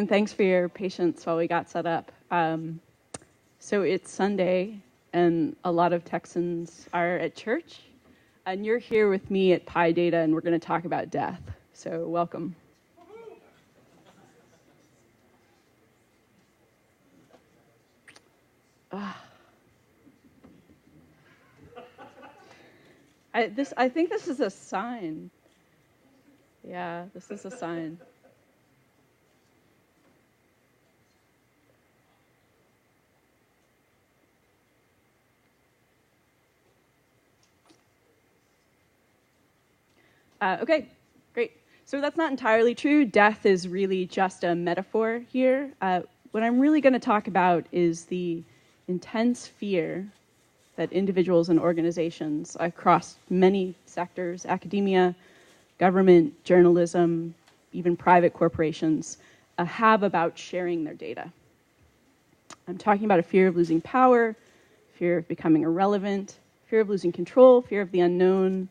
everyone. Thanks for your patience while we got set up. So it's Sunday, and a lot of Texans are at church, and you're here with me at PyData, and we're going to talk about death. So welcome. I think this is a sign. Yeah, this is a sign. Okay, great. So that's not entirely true. Death is really just a metaphor here. What I'm really going to talk about is the intense fear that individuals and organizations across many sectors, academia, government, journalism, even private corporations, have about sharing their data. I'm talking about a fear of losing power, fear of becoming irrelevant, fear of losing control, fear of the unknown,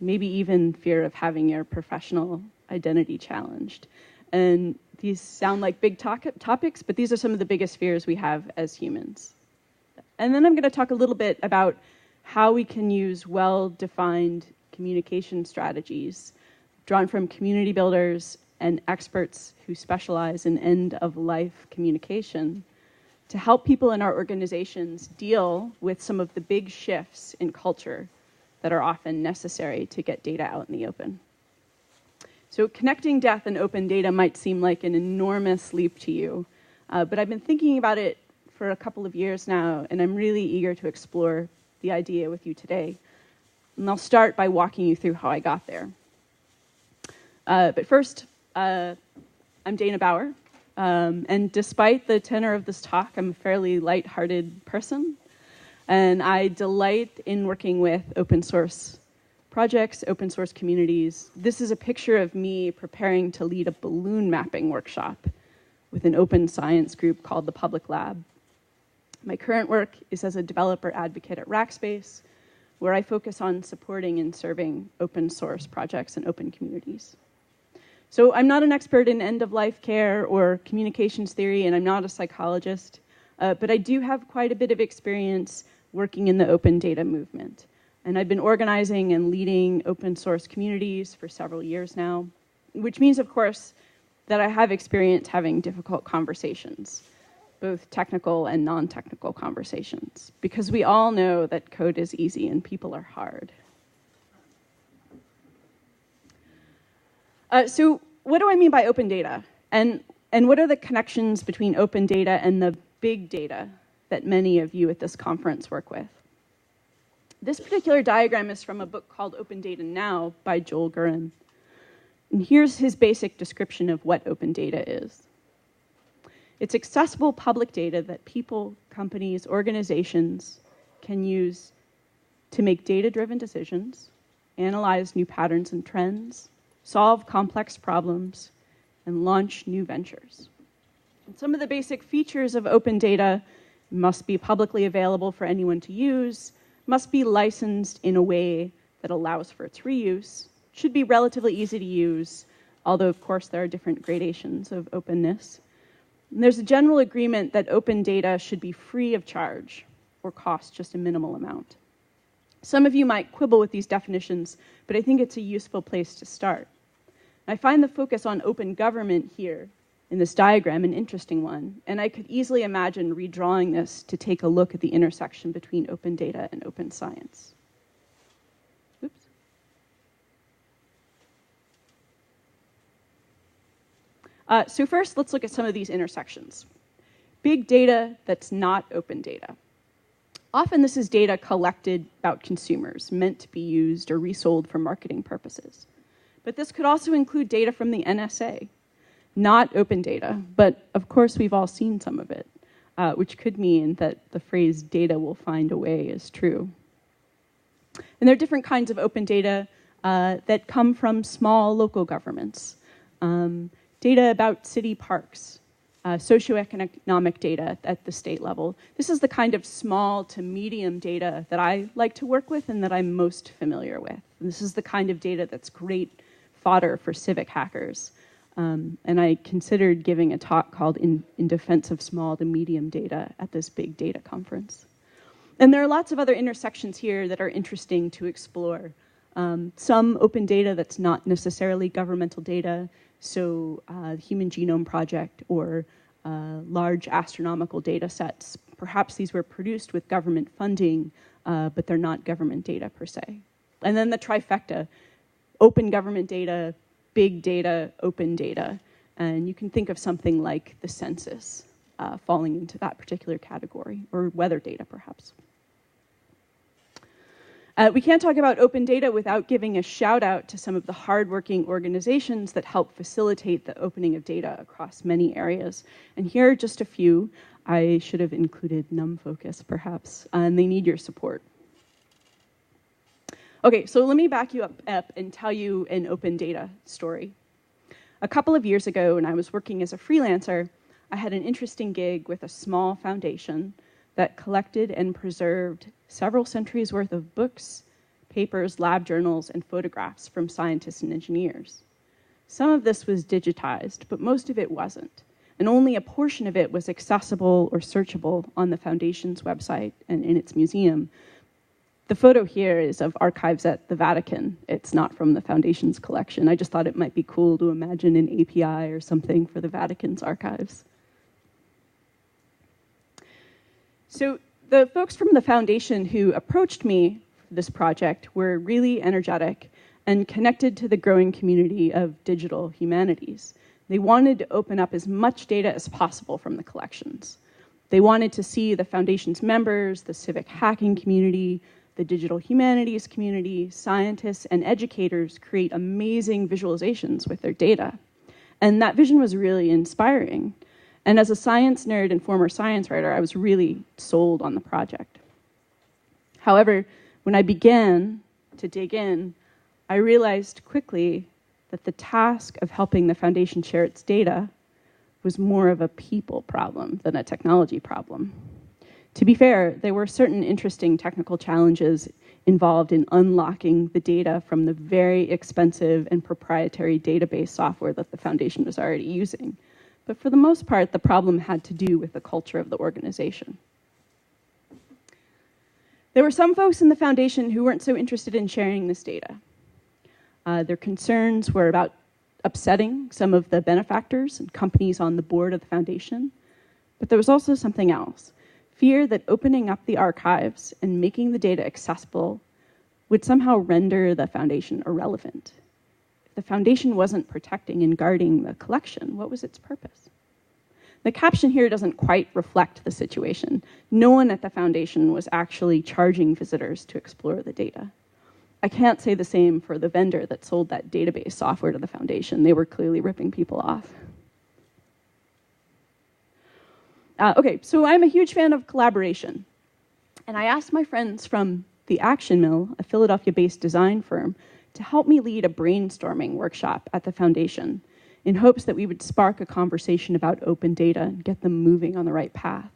maybe even fear of having your professional identity challenged. And these sound like big topics, but these are some of the biggest fears we have as humans. And then I'm going to talk a little bit about how we can use well-defined communication strategies drawn from community builders and experts who specialize in end-of-life communication to help people in our organizations deal with some of the big shifts in culture that are often necessary to get data out in the open. So connecting death and open data might seem like an enormous leap to you, but I've been thinking about it for a couple of years now, and I'm really eager to explore the idea with you today. And I'll start by walking you through how I got there. But first, I'm Dana Bauer, and despite the tenor of this talk, I'm a fairly lighthearted person. And I delight in working with open source projects, open source communities. This is a picture of me preparing to lead a balloon mapping workshop with an open science group called the Public Lab. My current work is as a developer advocate at Rackspace, where I focus on supporting and serving open source projects and open communities. So I'm not an expert in end-of-life care or communications theory, and I'm not a psychologist, but I do have quite a bit of experience working in the open data movement. And I've been organizing and leading open source communities for several years now, which means, of course, that I have experience having difficult conversations, both technical and non-technical conversations, because we all know that code is easy and people are hard. So what do I mean by open data? And what are the connections between open data and the big data that many of you at this conference work with? This particular diagram is from a book called Open Data Now by Joel Gurin. And here's his basic description of what open data is. It's accessible public data that people, companies, organizations can use to make data-driven decisions, analyze new patterns and trends, solve complex problems, and launch new ventures. And some of the basic features of open data must be publicly available for anyone to use, must be licensed in a way that allows for its reuse, should be relatively easy to use, although of course there are different gradations of openness. And there's a general agreement that open data should be free of charge or cost just a minimal amount. Some of you might quibble with these definitions, but I think it's a useful place to start. I find the focus on open government here in this diagram an interesting one, and I could easily imagine redrawing this to take a look at the intersection between open data and open science. Oops. So first, let's look at some of these intersections. Big data that's not open data. Often this is data collected about consumers, meant to be used or resold for marketing purposes. But this could also include data from the NSA. Not open data, but of course we've all seen some of it, which could mean that the phrase data will find a way is true. And there are different kinds of open data that come from small local governments. Data about city parks, socioeconomic data at the state level. This is the kind of small to medium data that I like to work with and that I'm most familiar with. And this is the kind of data that's great fodder for civic hackers. And I considered giving a talk called in Defense of Small to Medium Data at this big data conference. And there are lots of other intersections here that are interesting to explore. Some open data that's not necessarily governmental data, so the Human Genome Project or large astronomical data sets. Perhaps these were produced with government funding, but they're not government data per se. And then the trifecta, open government data, big data, open data. And you can think of something like the census falling into that particular category, or weather data perhaps. We can't talk about open data without giving a shout out to some of the hardworking organizations that help facilitate the opening of data across many areas. And here are just a few. I should have included NumFocus perhaps, and they need your support. Okay, so let me back you up and tell you an open data story. A couple of years ago, when I was working as a freelancer, I had an interesting gig with a small foundation that collected and preserved several centuries worth of books, papers, lab journals, and photographs from scientists and engineers. Some of this was digitized, but most of it wasn't, and only a portion of it was accessible or searchable on the foundation's website and in its museum. The photo here is of archives at the Vatican. It's not from the Foundation's collection. I just thought it might be cool to imagine an API or something for the Vatican's archives. So the folks from the Foundation who approached me for this project were really energetic and connected to the growing community of digital humanities. They wanted to open up as much data as possible from the collections. They wanted to see the Foundation's members, the civic hacking community, the digital humanities community, scientists, and educators create amazing visualizations with their data. And that vision was really inspiring. And as a science nerd and former science writer, I was really sold on the project. However, when I began to dig in, I realized quickly that the task of helping the Foundation share its data was more of a people problem than a technology problem. To be fair, there were certain interesting technical challenges involved in unlocking the data from the very expensive and proprietary database software that the Foundation was already using. But for the most part, the problem had to do with the culture of the organization. There were some folks in the Foundation who weren't so interested in sharing this data. Their concerns were about upsetting some of the benefactors and companies on the board of the Foundation. But there was also something else. Fear that opening up the archives and making the data accessible would somehow render the Foundation irrelevant. If the Foundation wasn't protecting and guarding the collection, what was its purpose? The caption here doesn't quite reflect the situation. No one at the Foundation was actually charging visitors to explore the data. I can't say the same for the vendor that sold that database software to the Foundation. They were clearly ripping people off. Okay, so I'm a huge fan of collaboration. And I asked my friends from the Action Mill, a Philadelphia-based design firm, to help me lead a brainstorming workshop at the Foundation in hopes that we would spark a conversation about open data and get them moving on the right path.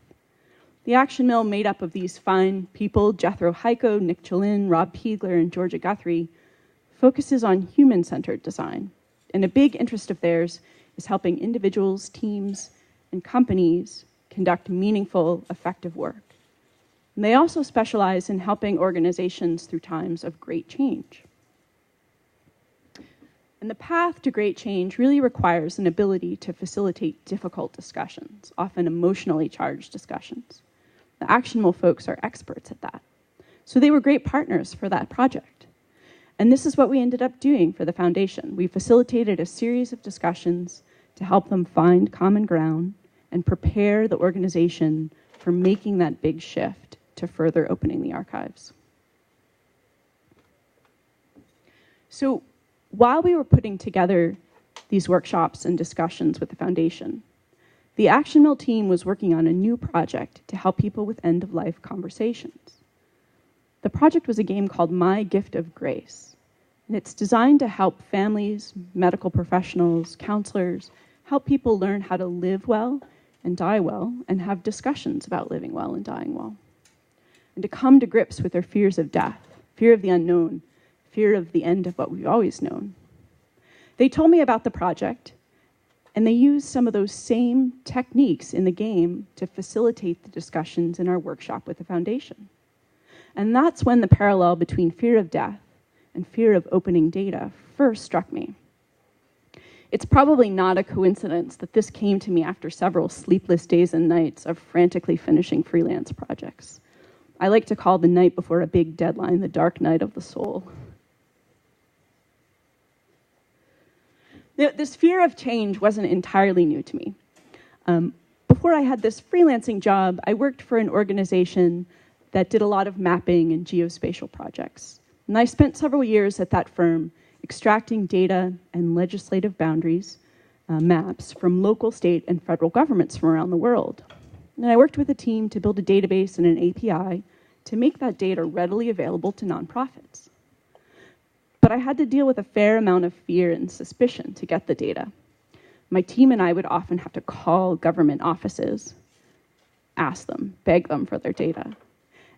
The Action Mill, made up of these fine people, Jethro Heiko, Nick Chalin, Rob Piegler, and Georgia Guthrie, focuses on human-centered design. And a big interest of theirs is helping individuals, teams, and companies conduct meaningful, effective work. And they also specialize in helping organizations through times of great change. And the path to great change really requires an ability to facilitate difficult discussions, often emotionally charged discussions. The Action Mill folks are experts at that. So they were great partners for that project. And this is what we ended up doing for the Foundation. We facilitated a series of discussions to help them find common ground and prepare the organization for making that big shift to further opening the archives. So while we were putting together these workshops and discussions with the Foundation, the Action Mill team was working on a new project to help people with end-of-life conversations. The project was a game called My Gift of Grace, and it's designed to help families, medical professionals, counselors, help people learn how to live well and die well, and have discussions about living well and dying well, and to come to grips with their fears of death, fear of the unknown, fear of the end of what we've always known. They told me about the project, And they use some of those same techniques in the game to facilitate the discussions in our workshop with the Foundation. And that's when the parallel between fear of death and fear of opening data first struck me. It's probably not a coincidence that this came to me after several sleepless days and nights of frantically finishing freelance projects. I like to call the night before a big deadline the dark night of the soul. This fear of change wasn't entirely new to me. Before I had this freelancing job, I worked for an organization that did a lot of mapping and geospatial projects. And I spent several years at that firm extracting data and legislative boundaries, maps, from local, state, and federal governments from around the world. And I worked with a team to build a database and an API to make that data readily available to nonprofits. But I had to deal with a fair amount of fear and suspicion to get the data. My team and I would often have to call government offices, ask them, beg them for their data.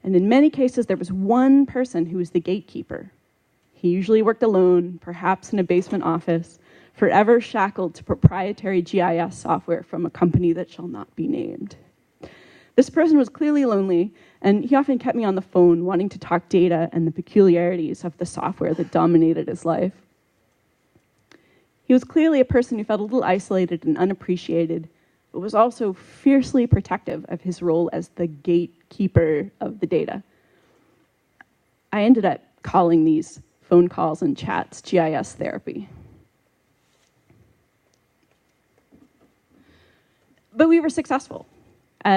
And in many cases, there was one person who was the gatekeeper. He usually worked alone, perhaps in a basement office, forever shackled to proprietary GIS software from a company that shall not be named. This person was clearly lonely, and he often kept me on the phone wanting to talk data and the peculiarities of the software that dominated his life. He was clearly a person who felt a little isolated and unappreciated, but was also fiercely protective of his role as the gatekeeper of the data. I ended up calling these phone calls and chats GIS therapy. But we were successful.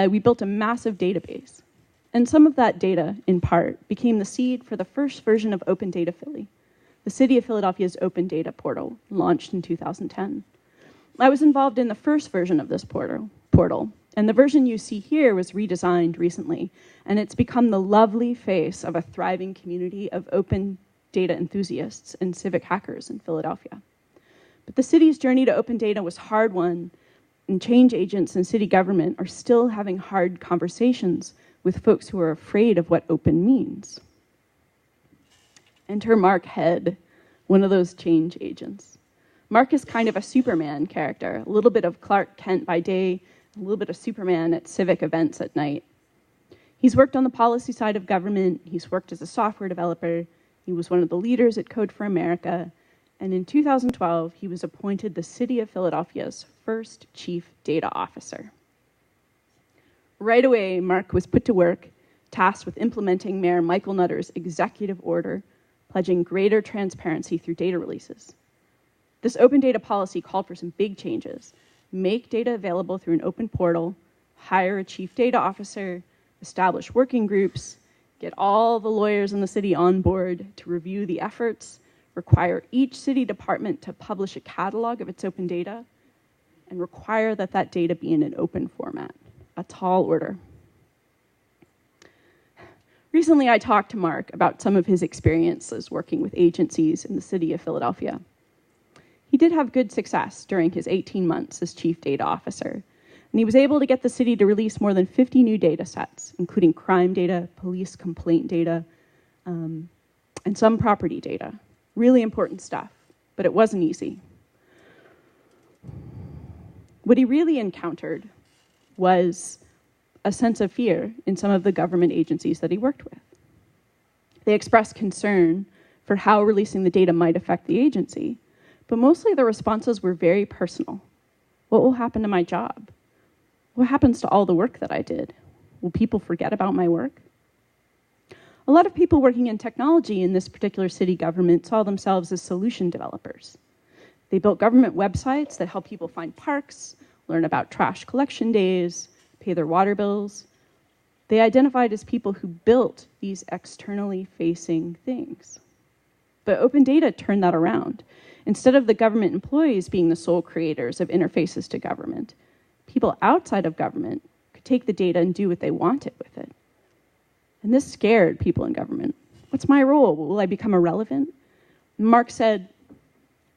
We built a massive database. And some of that data, in part, became the seed for the first version of Open Data Philly, the City of Philadelphia's open data portal, launched in 2010. I was involved in the first version of this portal, and the version you see here was redesigned recently, and it's become the lovely face of a thriving community of open data enthusiasts and civic hackers in Philadelphia. But the city's journey to open data was hard won, and change agents in city government are still having hard conversations with folks who are afraid of what open means. Enter Mark Head, one of those change agents. Mark is kind of a Superman character, a little bit of Clark Kent by day, a little bit of Superman at civic events at night. He's worked on the policy side of government, he's worked as a software developer, he was one of the leaders at Code for America, and in 2012, he was appointed the City of Philadelphia's first chief data officer. Right away, Mark was put to work, tasked with implementing Mayor Michael Nutter's executive order, pledging greater transparency through data releases. This open data policy called for some big changes: make data available through an open portal, hire a chief data officer, establish working groups, get all the lawyers in the city on board to review the efforts, require each city department to publish a catalog of its open data, and require that that data be in an open format. A tall order. Recently, I talked to Mark about some of his experiences working with agencies in the city of Philadelphia. He did have good success during his 18 months as chief data officer, and he was able to get the city to release more than 50 new data sets, including crime data, police complaint data, and some property data. Really important stuff, but it wasn't easy. What he really encountered was a sense of fear in some of the government agencies that he worked with. They expressed concern for how releasing the data might affect the agency, but mostly the responses were very personal. What will happen to my job? What happens to all the work that I did? Will people forget about my work? A lot of people working in technology in this particular city government saw themselves as solution developers. They built government websites that help people find parks, learn about trash collection days, pay their water bills. They identified as people who built these externally facing things. But open data turned that around. Instead of the government employees being the sole creators of interfaces to government, people outside of government could take the data and do what they wanted with it. And this scared people in government. What's my role? Will I become irrelevant? Mark said,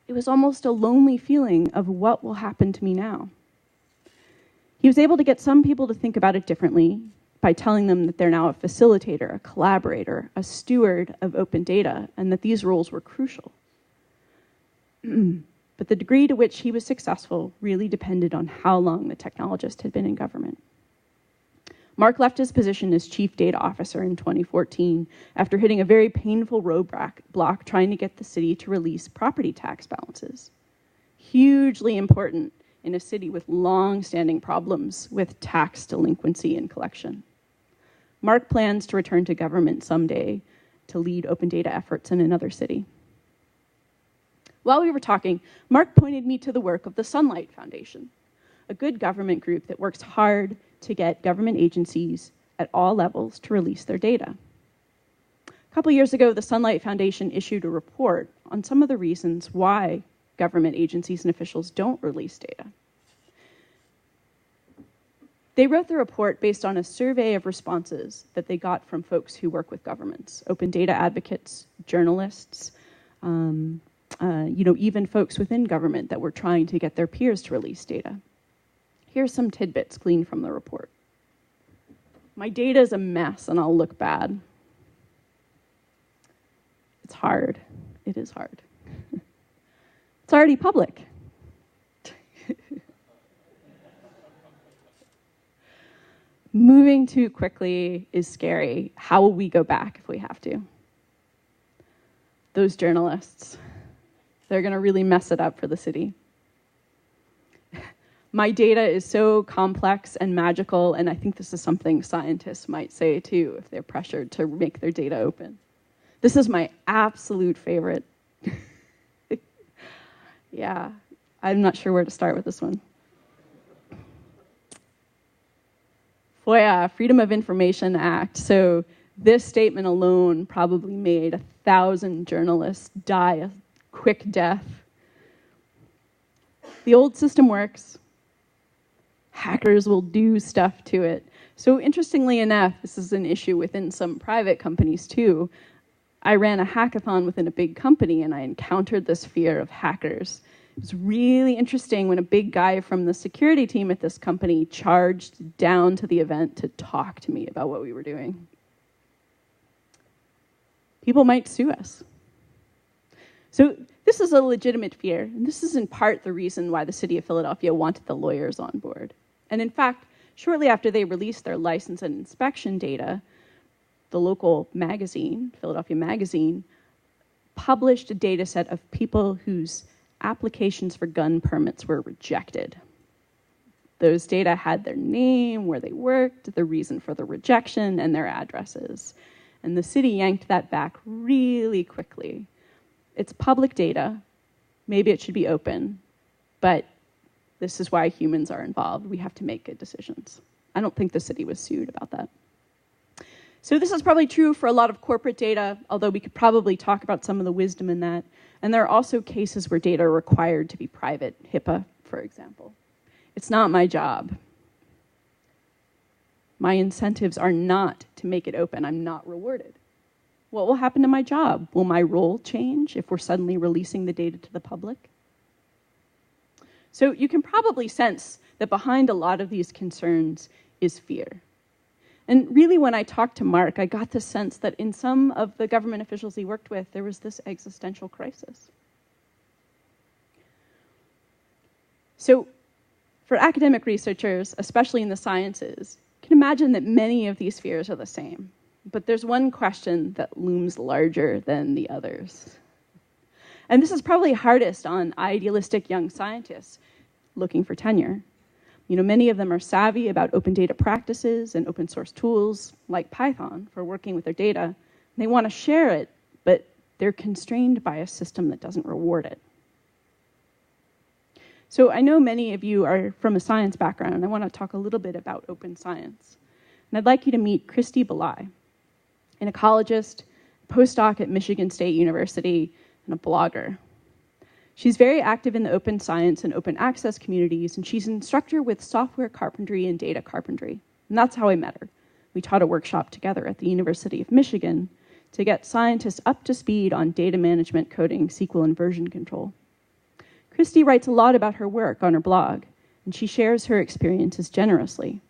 it was almost a lonely feeling of what will happen to me now. He was able to get some people to think about it differently by telling them that they're now a facilitator, a collaborator, a steward of open data, and that these roles were crucial. but the degree to which he was successful really depended on how long the technologist had been in government. Mark left his position as chief data officer in 2014 after hitting a very painful roadblock trying to get the city to release property tax balances. Hugely important in a city with long-standing problems with tax delinquency and collection. Mark plans to return to government someday to lead open data efforts in another city. While we were talking, Mark pointed me to the work of the Sunlight Foundation, a good government group that works hard to get government agencies at all levels to release their data. A couple years ago, the Sunlight Foundation issued a report on some of the reasons why government agencies and officials don't release data. They wrote the report based on a survey of responses that they got from folks who work with governments, open data advocates, journalists, even folks within government that were trying to get their peers to release data. Here's some tidbits gleaned from the report. My data is a mess and I'll look bad. It's hard. It is hard. It's already public. Moving too quickly is scary. How will we go back if we have to? Those journalists, they're going to really mess it up for the city. My data is so complex and magical, and I think this is something scientists might say too if they're pressured to make their data open. This is my absolute favorite. Yeah, I'm not sure where to start with this one. FOIA, Freedom of Information Act. So this statement alone probably made 1,000 journalists die a quick death. The old system works. Hackers will do stuff to it. So interestingly enough, this is an issue within some private companies too. I ran a hackathon within a big company and I encountered this fear of hackers. It was really interesting when a big guy from the security team at this company charged down to the event to talk to me about what we were doing. People might sue us. So this is a legitimate fear, and this is in part the reason why the city of Philadelphia wanted the lawyers on board. And in fact, shortly after they released their license and inspection data, the local magazine, Philadelphia Magazine, published a data set of people whose applications for gun permits were rejected. Those data had their name, where they worked, the reason for the rejection, and their addresses. And the city yanked that back really quickly. It's public data. Maybe it should be open, but this is why humans are involved. We have to make good decisions. I don't think the city was sued about that. So this is probably true for a lot of corporate data, although we could probably talk about some of the wisdom in that. And there are also cases where data are required to be private, HIPAA, for example. It's not my job. My incentives are not to make it open. I'm not rewarded. What will happen to my job? Will my role change if we're suddenly releasing the data to the public? So you can probably sense that behind a lot of these concerns is fear. And really, when I talked to Mark, I got the sense that in some of the government officials he worked with, there was this existential crisis. So for academic researchers, especially in the sciences, you can imagine that many of these fears are the same. But there's one question that looms larger than the others. And this is probably hardest on idealistic young scientists looking for tenure. You know, many of them are savvy about open data practices and open source tools like Python for working with their data. They want to share it, but they're constrained by a system that doesn't reward it. So I know many of you are from a science background, and I want to talk a little bit about open science. And I'd like you to meet Christy Belay, an ecologist, postdoc at Michigan State University, and a blogger. She's very active in the open science and open access communities, and she's an instructor with software carpentry and data carpentry. And that's how I met her. We taught a workshop together at the University of Michigan to get scientists up to speed on data management, coding, SQL, and version control. Christy writes a lot about her work on her blog, and she shares her experiences generously.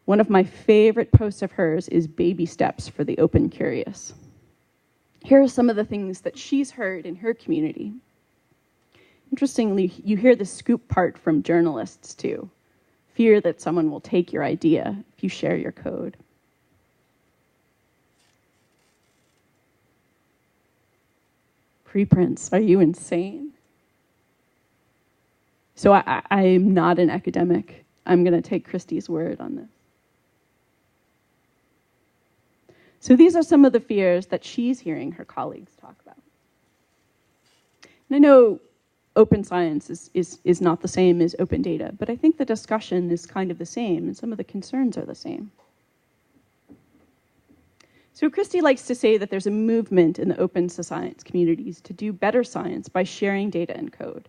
One of my favorite posts of hers is Baby Steps for the Open Curious. Here are some of the things that she's heard in her community. Interestingly, you hear the scoop part from journalists too. Fear that someone will take your idea if you share your code. Preprints, are you insane? So I'm not an academic. I'm going to take Christy's word on this. So these are some of the fears that she's hearing her colleagues talk about. And I know open science is not the same as open data, but I think the discussion is kind of the same, and some of the concerns are the same. So Christy likes to say that there's a movement in the open science communities to do better science by sharing data and code.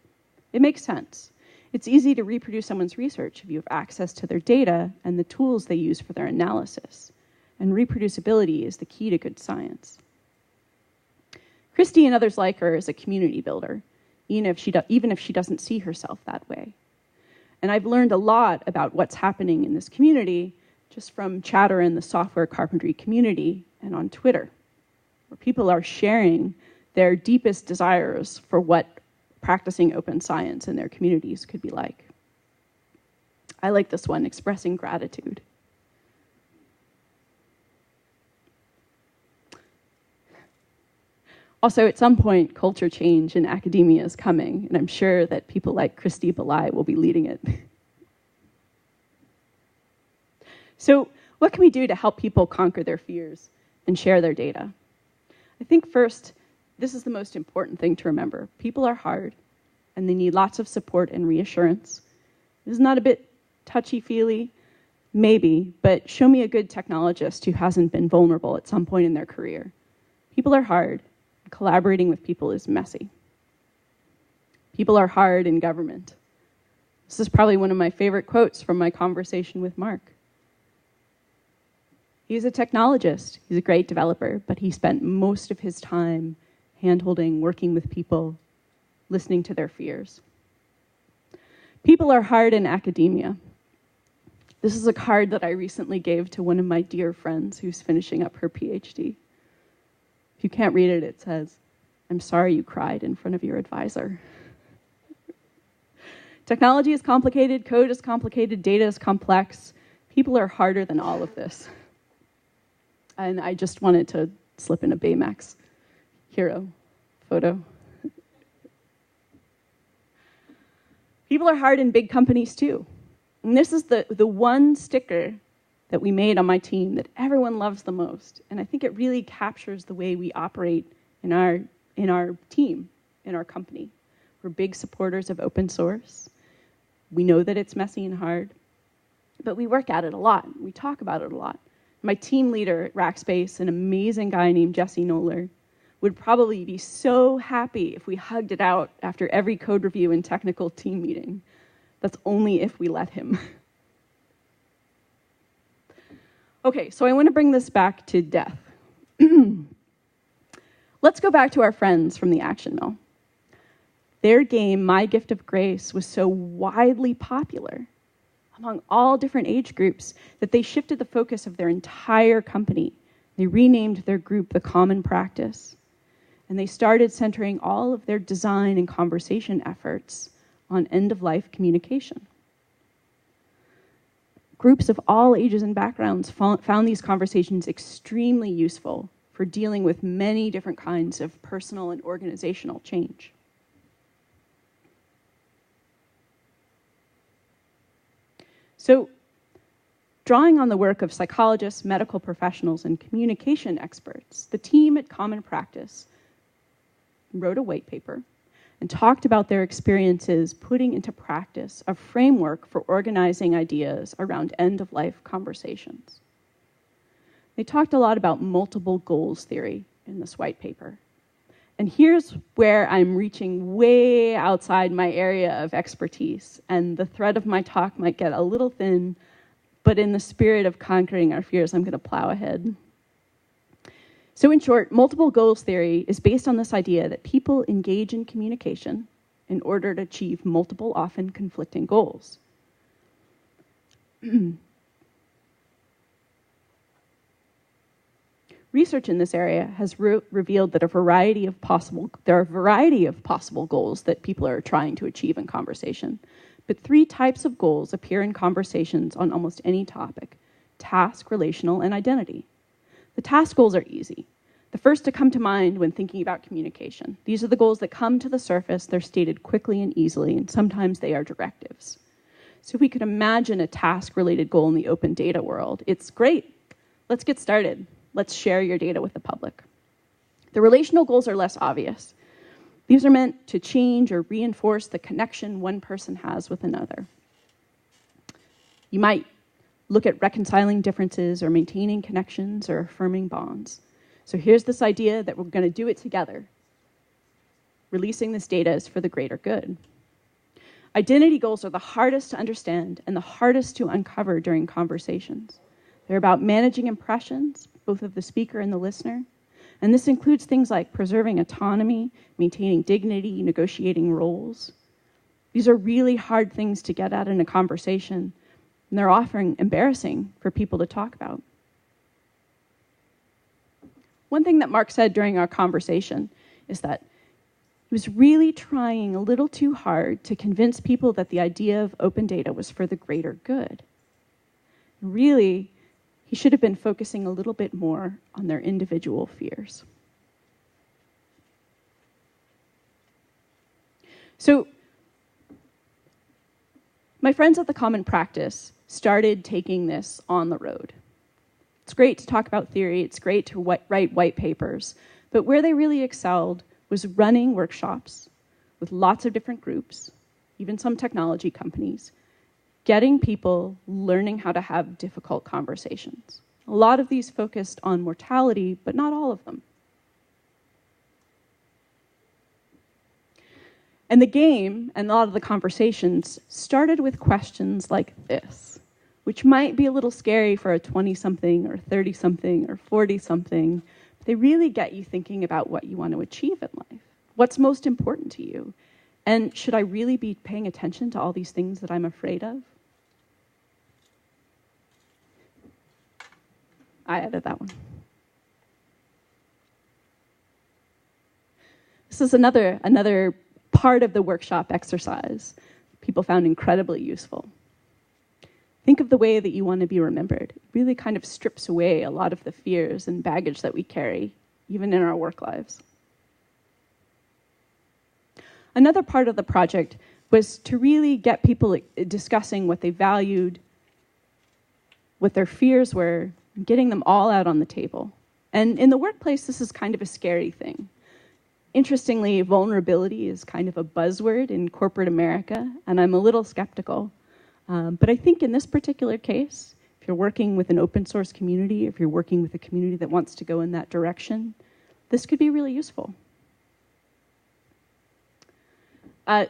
It makes sense. It's easy to reproduce someone's research if you have access to their data and the tools they use for their analysis. And reproducibility is the key to good science. Christy and others like her is a community builder, even if she doesn't see herself that way. And I've learned a lot about what's happening in this community just from chatter in the software carpentry community and on Twitter, where people are sharing their deepest desires for what practicing open science in their communities could be like. I like this one, expressing gratitude. Also, at some point, culture change in academia is coming, and I'm sure that people like Christy Belay will be leading it. So what can we do to help people conquer their fears and share their data? I think first, this is the most important thing to remember. People are hard, and they need lots of support and reassurance. Isn't that a bit touchy-feely? Maybe, but show me a good technologist who hasn't been vulnerable at some point in their career. People are hard. Collaborating with people is messy. People are hard in government. This is probably one of my favorite quotes from my conversation with Mark. He's a technologist. He's a great developer, but he spent most of his time hand-holding, working with people, listening to their fears. People are hard in academia. This is a card that I recently gave to one of my dear friends who's finishing up her PhD. If you can't read it, it says, "I'm sorry you cried in front of your advisor." Technology is complicated, code is complicated, data is complex. People are harder than all of this. And I just wanted to slip in a Baymax hero photo. People are hard in big companies too. And this is the one sticker that we made on my team that everyone loves the most. And I think it really captures the way we operate in our team, in our company. We're big supporters of open source. We know that it's messy and hard, but we work at it a lot. We talk about it a lot. My team leader at Rackspace, an amazing guy named Jesse Noller, would probably be so happy if we hugged it out after every code review and technical team meeting. That's only if we let him. Okay, so I want to bring this back to death. Let's go back to our friends from the Action Mill. Their game, My Gift of Grace, was so widely popular among all different age groups that they shifted the focus of their entire company. They renamed their group The Common Practice, and they started centering all of their design and conversation efforts on end-of-life communication. Groups of all ages and backgrounds found these conversations extremely useful for dealing with many different kinds of personal and organizational change. So, drawing on the work of psychologists, medical professionals, and communication experts, the team at Common Practice wrote a white paper and talked about their experiences putting into practice a framework for organizing ideas around end-of-life conversations. They talked a lot about multiple goals theory in this white paper. And here's where I'm reaching way outside my area of expertise, and the thread of my talk might get a little thin, but in the spirit of conquering our fears, I'm going to plow ahead. So in short, multiple goals theory is based on this idea that people engage in communication in order to achieve multiple, often conflicting goals. Research in this area has revealed that there are a variety of possible goals that people are trying to achieve in conversation. But 3 types of goals appear in conversations on almost any topic: task, relational, and identity. The task goals are easy. The first to come to mind when thinking about communication. These are the goals that come to the surface. They're stated quickly and easily, and sometimes they are directives. So if we could imagine a task-related goal in the open data world, it's great. Let's get started. Let's share your data with the public. The relational goals are less obvious. These are meant to change or reinforce the connection one person has with another. You might look at reconciling differences or maintaining connections or affirming bonds. So here's this idea that we're going to do it together. Releasing this data is for the greater good. Identity goals are the hardest to understand and the hardest to uncover during conversations. They're about managing impressions, both of the speaker and the listener. And this includes things like preserving autonomy, maintaining dignity, negotiating roles. These are really hard things to get at in a conversation, and they're often embarrassing for people to talk about. One thing that Mark said during our conversation is that he was really trying a little too hard to convince people that the idea of open data was for the greater good. Really, he should have been focusing a little bit more on their individual fears. So, my friends at the Common Practice started taking this on the road. It's great to talk about theory, it's great to write white papers, but where they really excelled was running workshops with lots of different groups, even some technology companies, getting people learning how to have difficult conversations. A lot of these focused on mortality, but not all of them. And the game and a lot of the conversations started with questions like this, which might be a little scary for a 20-something or 30-something or 40-something, but they really get you thinking about what you want to achieve in life. What's most important to you? And should I really be paying attention to all these things that I'm afraid of? I added that one. This is another part of the workshop exercise people found incredibly useful. Think of the way that you want to be remembered. It really kind of strips away a lot of the fears and baggage that we carry, even in our work lives. Another part of the project was to really get people discussing what they valued, what their fears were, and getting them all out on the table. And in the workplace, this is kind of a scary thing. Interestingly, vulnerability is kind of a buzzword in corporate America, and I'm a little skeptical. But I think in this particular case, if you're working with an open source community, if you're working with a community that wants to go in that direction, this could be really useful.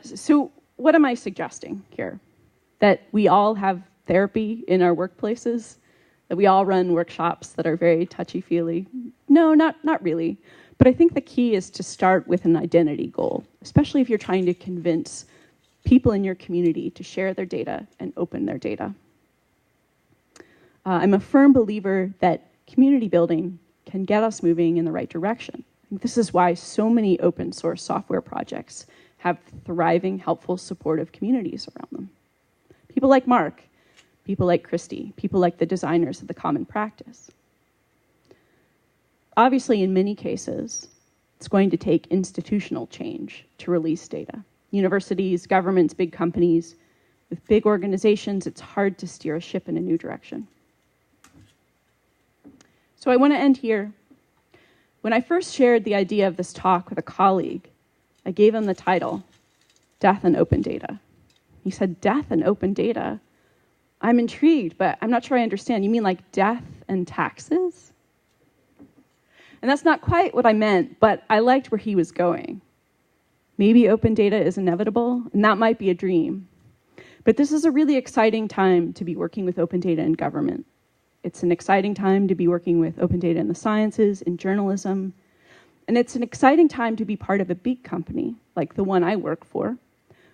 So what am I suggesting here? That we all have therapy in our workplaces? That we all run workshops that are very touchy-feely? No, not really. But I think the key is to start with an identity goal, especially if you're trying to convince people in your community to share their data and open their data. I'm a firm believer that community building can get us moving in the right direction. I think this is why so many open source software projects have thriving, helpful, supportive communities around them. People like Mark, people like Christy, people like the designers of the Common Practice. Obviously, in many cases, it's going to take institutional change to release data. Universities, governments, big companies, with big organizations, it's hard to steer a ship in a new direction. So I want to end here. When I first shared the idea of this talk with a colleague, I gave him the title, Death and Open Data. He said, death and open data? I'm intrigued, but I'm not sure I understand. You mean like death and taxes? And that's not quite what I meant, but I liked where he was going. Maybe open data is inevitable, and that might be a dream. But this is a really exciting time to be working with open data in government. It's an exciting time to be working with open data in the sciences, in journalism, and it's an exciting time to be part of a big company, like the one I work for,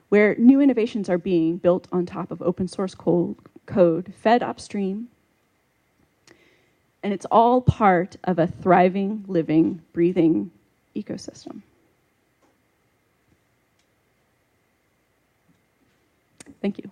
where new innovations are being built on top of open source code, fed upstream. And it's all part of a thriving, living, breathing ecosystem. Thank you.